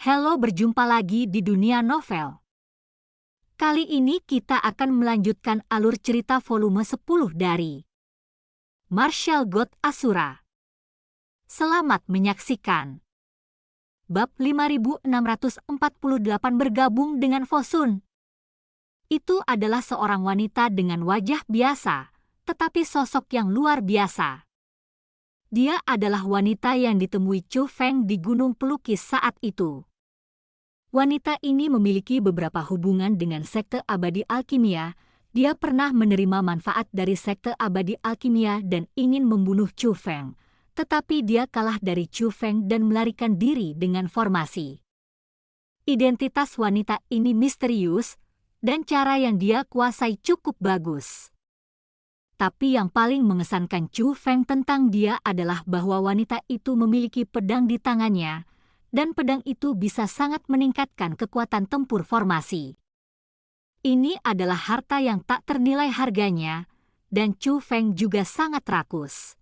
Halo, berjumpa lagi di dunia novel. Kali ini kita akan melanjutkan alur cerita volume 10 dari Martial God Asura. Selamat menyaksikan. Bab 5648 bergabung dengan Fosun. Itu adalah seorang wanita dengan wajah biasa, tetapi sosok yang luar biasa. Dia adalah wanita yang ditemui Chu Feng di Gunung Pelukis saat itu. Wanita ini memiliki beberapa hubungan dengan sekte abadi alkimia. Dia pernah menerima manfaat dari sekte abadi alkimia dan ingin membunuh Chu Feng. Tetapi dia kalah dari Chu Feng dan melarikan diri dengan formasi. Identitas wanita ini misterius, dan cara yang dia kuasai cukup bagus. Tapi yang paling mengesankan Chu Feng tentang dia adalah bahwa wanita itu memiliki pedang di tangannya, dan pedang itu bisa sangat meningkatkan kekuatan tempur formasi. Ini adalah harta yang tak ternilai harganya, dan Chu Feng juga sangat rakus.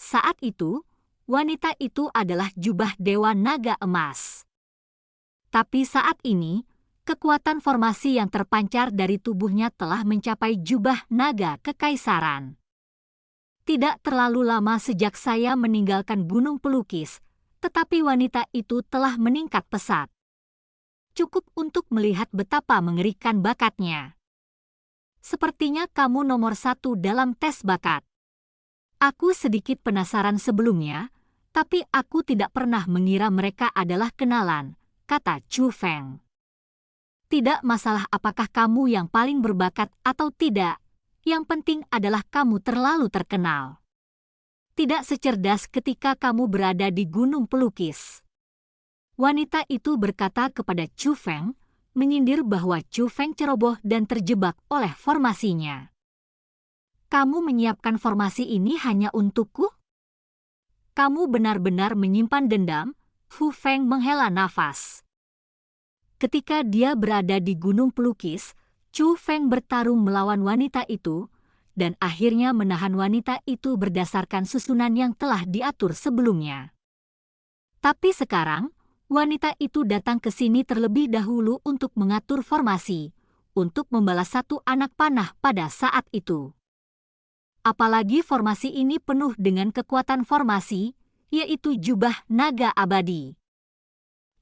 Saat itu, wanita itu adalah jubah Dewa Naga Emas. Tapi saat ini, kekuatan formasi yang terpancar dari tubuhnya telah mencapai jubah naga kekaisaran. Tidak terlalu lama sejak saya meninggalkan Gunung Pelukis, tetapi wanita itu telah meningkat pesat. Cukup untuk melihat betapa mengerikan bakatnya. Sepertinya kamu nomor 1 dalam tes bakat. Aku sedikit penasaran sebelumnya, tapi aku tidak pernah mengira mereka adalah kenalan, kata Chu Feng. Tidak masalah apakah kamu yang paling berbakat atau tidak, yang penting adalah kamu terlalu terkenal. Tidak secerdas ketika kamu berada di Gunung Pelukis. Wanita itu berkata kepada Chu Feng, menyindir bahwa Chu Feng ceroboh dan terjebak oleh formasinya. Kamu menyiapkan formasi ini hanya untukku? Kamu benar-benar menyimpan dendam? Fu Feng menghela nafas. Ketika dia berada di Gunung Pelukis, Chu Feng bertarung melawan wanita itu, dan akhirnya menahan wanita itu berdasarkan susunan yang telah diatur sebelumnya. Tapi sekarang, wanita itu datang ke sini terlebih dahulu untuk mengatur formasi, untuk membalas satu anak panah pada saat itu. Apalagi formasi ini penuh dengan kekuatan formasi, yaitu jubah naga abadi.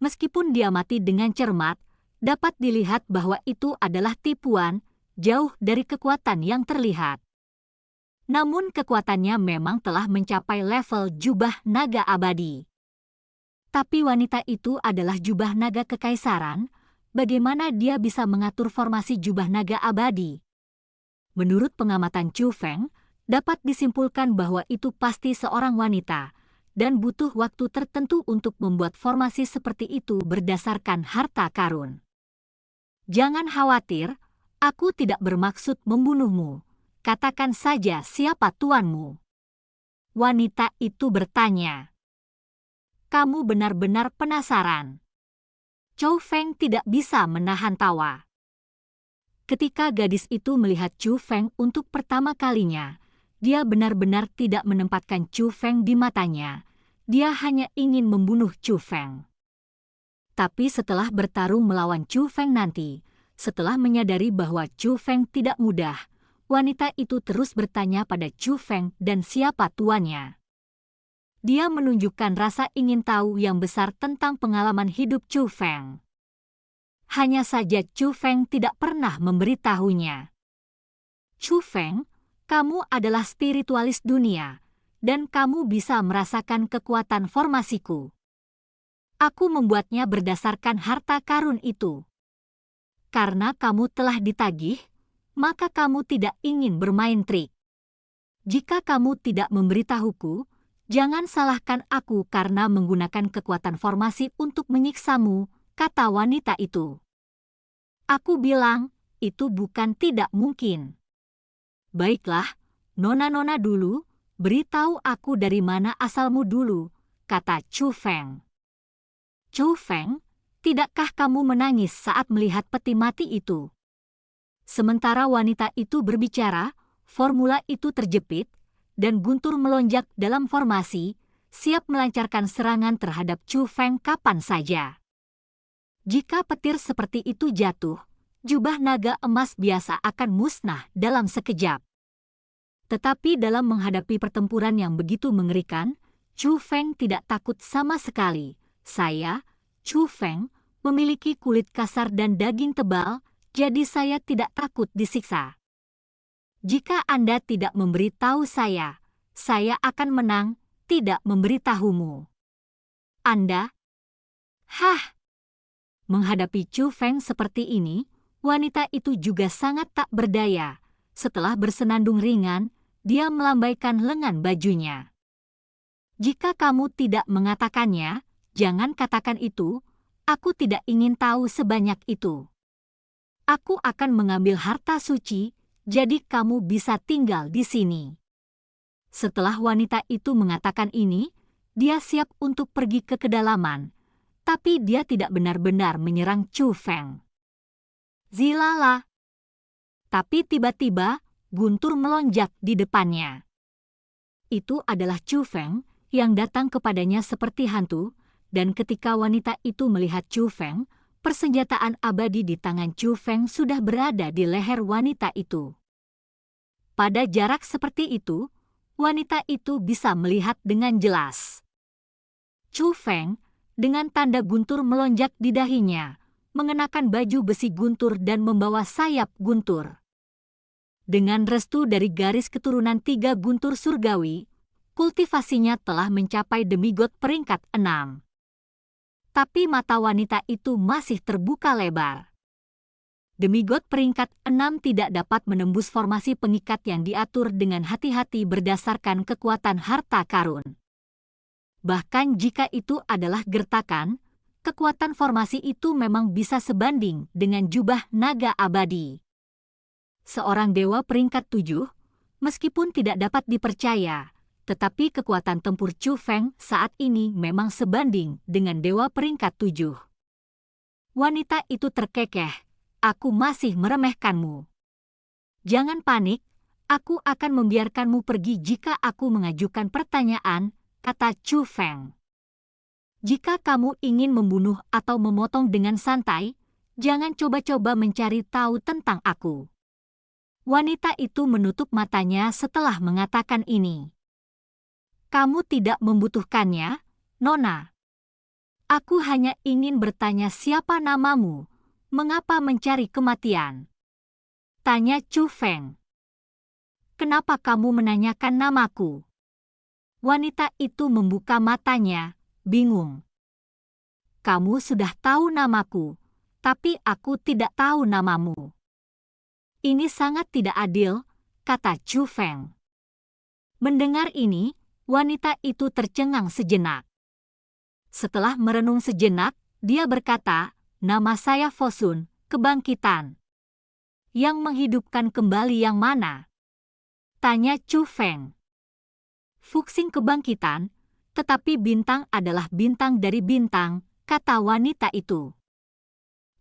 Meskipun dia mati dengan cermat, dapat dilihat bahwa itu adalah tipuan, jauh dari kekuatan yang terlihat. Namun kekuatannya memang telah mencapai level jubah naga abadi. Tapi wanita itu adalah jubah naga kekaisaran, bagaimana dia bisa mengatur formasi jubah naga abadi? Menurut pengamatan Chu Feng, dapat disimpulkan bahwa itu pasti seorang wanita, dan butuh waktu tertentu untuk membuat formasi seperti itu berdasarkan harta karun. Jangan khawatir, aku tidak bermaksud membunuhmu. Katakan saja siapa tuanmu. Wanita itu bertanya. Kamu benar-benar penasaran. Chu Feng tidak bisa menahan tawa. Ketika gadis itu melihat Chu Feng untuk pertama kalinya, dia benar-benar tidak menempatkan Chu Feng di matanya. Dia hanya ingin membunuh Chu Feng. Tapi setelah bertarung melawan Chu Feng nanti, setelah menyadari bahwa Chu Feng tidak mudah, wanita itu terus bertanya pada Chu Feng dan siapa tuannya. Dia menunjukkan rasa ingin tahu yang besar tentang pengalaman hidup Chu Feng. Hanya saja Chu Feng tidak pernah memberitahunya. Chu Feng, kamu adalah spiritualis dunia, dan kamu bisa merasakan kekuatan formasiku. Aku membuatnya berdasarkan harta karun itu. Karena kamu telah ditagih, maka kamu tidak ingin bermain trik. Jika kamu tidak memberitahuku, jangan salahkan aku karena menggunakan kekuatan formasi untuk menyiksamu, kata wanita itu. Aku bilang, itu bukan tidak mungkin. Baiklah, nona-nona dulu, beritahu aku dari mana asalmu dulu, kata Chu Feng. Chu Feng, tidakkah kamu menangis saat melihat peti mati itu? Sementara wanita itu berbicara, formula itu terjepit, dan Guntur melonjak dalam formasi, siap melancarkan serangan terhadap Chu Feng kapan saja. Jika petir seperti itu jatuh, jubah naga emas biasa akan musnah dalam sekejap. Tetapi dalam menghadapi pertempuran yang begitu mengerikan, Chu Feng tidak takut sama sekali. Saya, Chu Feng, memiliki kulit kasar dan daging tebal, jadi saya tidak takut disiksa. Jika Anda tidak memberitahu saya akan menang, tidak memberitahumu. Anda? Hah! Menghadapi Chu Feng seperti ini, wanita itu juga sangat tak berdaya. Setelah bersenandung ringan, dia melambaikan lengan bajunya. Jika kamu tidak mengatakannya, jangan katakan itu, aku tidak ingin tahu sebanyak itu. Aku akan mengambil harta suci, jadi kamu bisa tinggal di sini. Setelah wanita itu mengatakan ini, dia siap untuk pergi ke kedalaman, tapi dia tidak benar-benar menyerang Chu Feng. Zilala. Tapi tiba-tiba, guntur melonjak di depannya. Itu adalah Chu Feng yang datang kepadanya seperti hantu, dan ketika wanita itu melihat Chu Feng, persenjataan abadi di tangan Chu Feng sudah berada di leher wanita itu. Pada jarak seperti itu, wanita itu bisa melihat dengan jelas. Chu Feng, dengan tanda guntur melonjak di dahinya, mengenakan baju besi guntur dan membawa sayap guntur. Dengan restu dari garis keturunan 3 guntur surgawi, kultivasinya telah mencapai demigod peringkat 6. Tapi mata wanita itu masih terbuka lebar. Demigod peringkat 6 tidak dapat menembus formasi pengikat yang diatur dengan hati-hati berdasarkan kekuatan harta karun. Bahkan jika itu adalah gertakan, kekuatan formasi itu memang bisa sebanding dengan jubah naga abadi. Seorang dewa peringkat 7, meskipun tidak dapat dipercaya, tetapi kekuatan tempur Chu Feng saat ini memang sebanding dengan dewa peringkat 7. Wanita itu terkekeh, aku masih meremehkanmu. Jangan panik, aku akan membiarkanmu pergi jika aku mengajukan pertanyaan, kata Chu Feng. Jika kamu ingin membunuh atau memotong dengan santai, jangan coba-coba mencari tahu tentang aku. Wanita itu menutup matanya setelah mengatakan ini. Kamu tidak membutuhkannya, Nona. Aku hanya ingin bertanya siapa namamu, mengapa mencari kematian? Tanya Chu Feng. Kenapa kamu menanyakan namaku? Wanita itu membuka matanya, bingung. Kamu sudah tahu namaku, tapi aku tidak tahu namamu. Ini sangat tidak adil, kata Chu Feng. Mendengar ini, wanita itu tercengang sejenak. Setelah merenung sejenak, dia berkata, nama saya Fosun, kebangkitan. Yang menghidupkan kembali yang mana? Tanya Chu Feng. Fuxing kebangkitan, tetapi bintang adalah bintang dari bintang, kata wanita itu.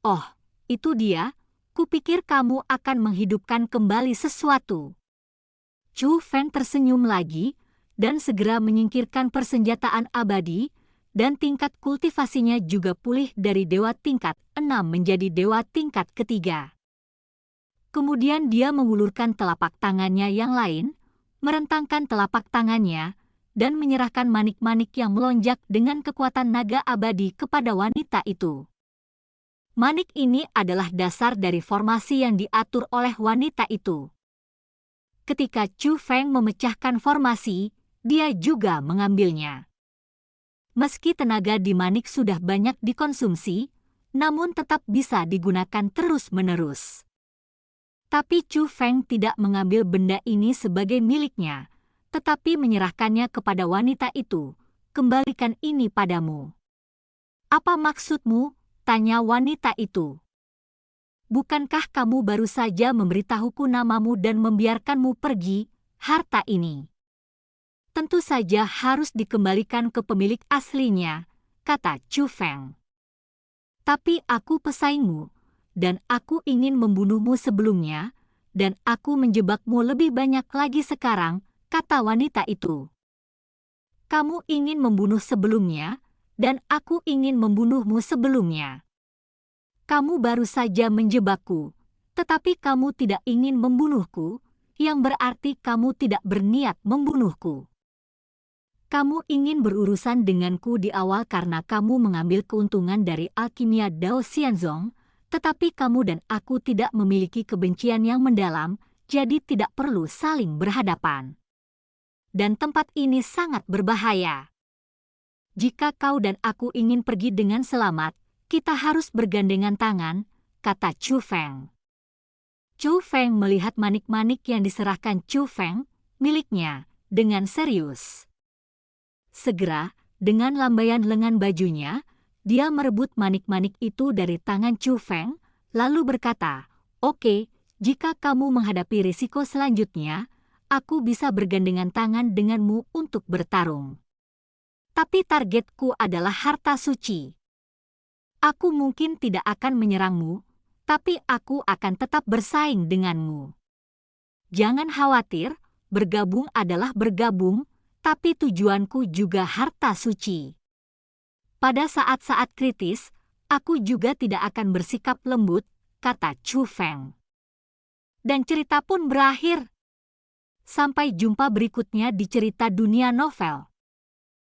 Oh, itu dia, kupikir kamu akan menghidupkan kembali sesuatu. Chu Feng tersenyum lagi, dan segera menyingkirkan persenjataan abadi, dan tingkat kultivasinya juga pulih dari dewa tingkat 6 menjadi dewa tingkat ketiga. Kemudian dia mengulurkan telapak tangannya yang lain, merentangkan telapak tangannya, dan menyerahkan manik-manik yang melonjak dengan kekuatan naga abadi kepada wanita itu. Manik ini adalah dasar dari formasi yang diatur oleh wanita itu. Ketika Chu Feng memecahkan formasi, dia juga mengambilnya. Meski tenaga di manik sudah banyak dikonsumsi, namun tetap bisa digunakan terus-menerus. Tapi Chu Feng tidak mengambil benda ini sebagai miliknya, tetapi menyerahkannya kepada wanita itu. Kembalikan ini padamu. Apa maksudmu? Tanya wanita itu. Bukankah kamu baru saja memberitahuku namamu dan membiarkanmu pergi, harta ini? Tentu saja harus dikembalikan ke pemilik aslinya, kata Chu Feng. Tapi aku pesaingmu, dan aku ingin membunuhmu sebelumnya, dan aku menjebakmu lebih banyak lagi sekarang, kata wanita itu. Kamu ingin membunuh sebelumnya, dan aku ingin membunuhmu sebelumnya. Kamu baru saja menjebakku, tetapi kamu tidak ingin membunuhku, yang berarti kamu tidak berniat membunuhku. Kamu ingin berurusan denganku di awal karena kamu mengambil keuntungan dari alkimia Dao Xianzong, tetapi kamu dan aku tidak memiliki kebencian yang mendalam, jadi tidak perlu saling berhadapan. Dan tempat ini sangat berbahaya. Jika kau dan aku ingin pergi dengan selamat, kita harus bergandengan tangan, kata Chu Feng. Chu Feng melihat manik-manik yang diserahkan Chu Feng, miliknya, dengan serius. Segera, dengan lambaian lengan bajunya, dia merebut manik-manik itu dari tangan Chu Feng, lalu berkata, "Oke, jika kamu menghadapi risiko selanjutnya, aku bisa bergandengan tangan denganmu untuk bertarung. Tapi targetku adalah harta suci. Aku mungkin tidak akan menyerangmu, tapi aku akan tetap bersaing denganmu. Jangan khawatir, bergabung adalah bergabung, tapi tujuanku juga harta suci. Pada saat-saat kritis, aku juga tidak akan bersikap lembut," kata Chu Feng. Dan cerita pun berakhir. Sampai jumpa berikutnya di cerita dunia novel.